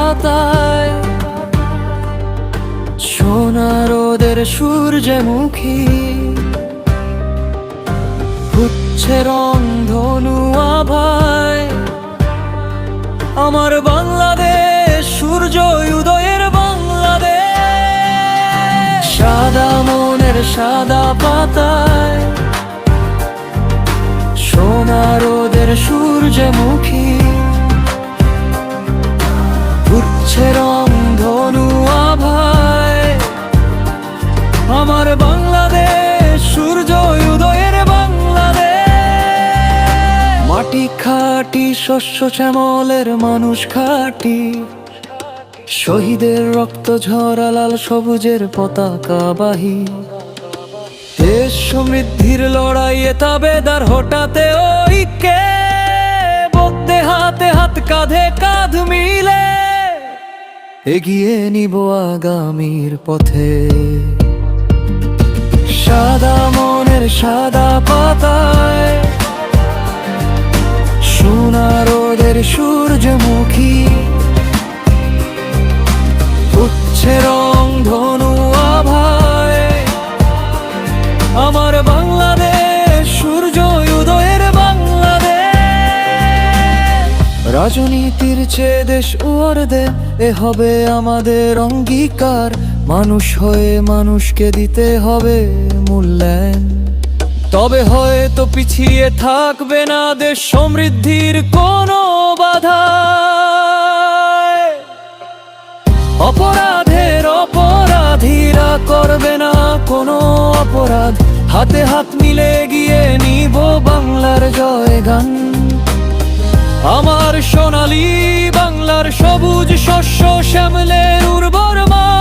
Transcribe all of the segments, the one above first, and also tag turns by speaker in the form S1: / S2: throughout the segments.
S1: পাতায়, সোনা রোদের সূর্যমুখী, হচ্ছে রং ধনু আভায়। আমার বাংলাদেশ সূর্য উদয়ের বাংলাদেশ, সাদা মনের সাদা পাতায়, সোনা রোদের সূর্যমুখী, উঠছে রং ধনু আভায়। আমার বাংলাদেশ সূর্য উদয়ের বাংলাদেশ, মাটি খাঁটি, শস্য শ্যামলের মানুষ খাঁটি, শহীদের রক্ত ঝরা লাল সবুজের পতাকাবাহী। দেশ সমৃদ্ধির লড়াইয়ে তাবেদার হঠাতে ঐক্যে, বদ্ধে হাতে হাত কাঁধে কাঁধ মিলে এগিয়ে নিব আগামীর পথে। সাদা মনের সাদা পাতায়, সোনা রোদের সূর্যমুখী, উঠছে রং ধনু আভায়। আমার বাংলাদেশ সূর্য উদয়ের বাংলাদেশ, রাজনীতির চেয়ে দেশ উর্ধে এ হবে আমাদের অঙ্গীকার। মানুষ হয়ে মানুষকে দিতে হবে মূল্যায়ন, তবে হয়তো পিছিয়ে থাকবে না দেশ সমৃদ্ধির কোনো বাধা। অপরাধের অপরাধীরা করবে না কোনো অপরাধ, হাতে হাত মিলে গিয়ে নিব বাংলার জয়গান। আমার সোনালী বাংলার সবুজ শস্য শ্যামলের উর্বর মাঠ,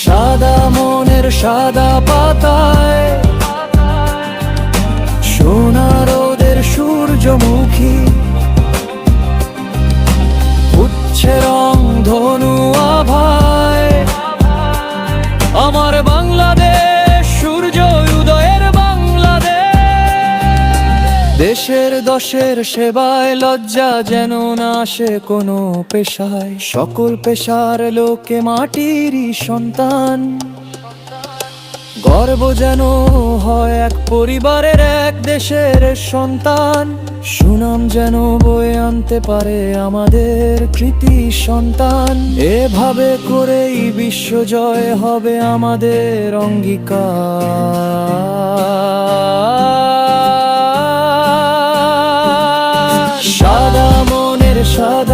S1: সাদা মনের সাদা পাতায়, সোনা রোদের সূর্যমুখী, উঠছে রং ধনু আভায়। আমার বাংলাদেশ সূর্য উদয়ের বাংলাদেশ, দেশের দশের সেবায় লজ্জা যেন না আসে কোনো পেশায়। সকল পেশার লোকে মাটিরই সন্তান, গর্ব যেন হয় এক পরিবারের এক দেশের সন্তান। সুনাম যেন বয়ে আনতে পারে আমাদের কৃতি সন্তান। এভাবে করেই বিশ্বজয় হবে আমাদের অঙ্গীকার। সাদা মনের সাদা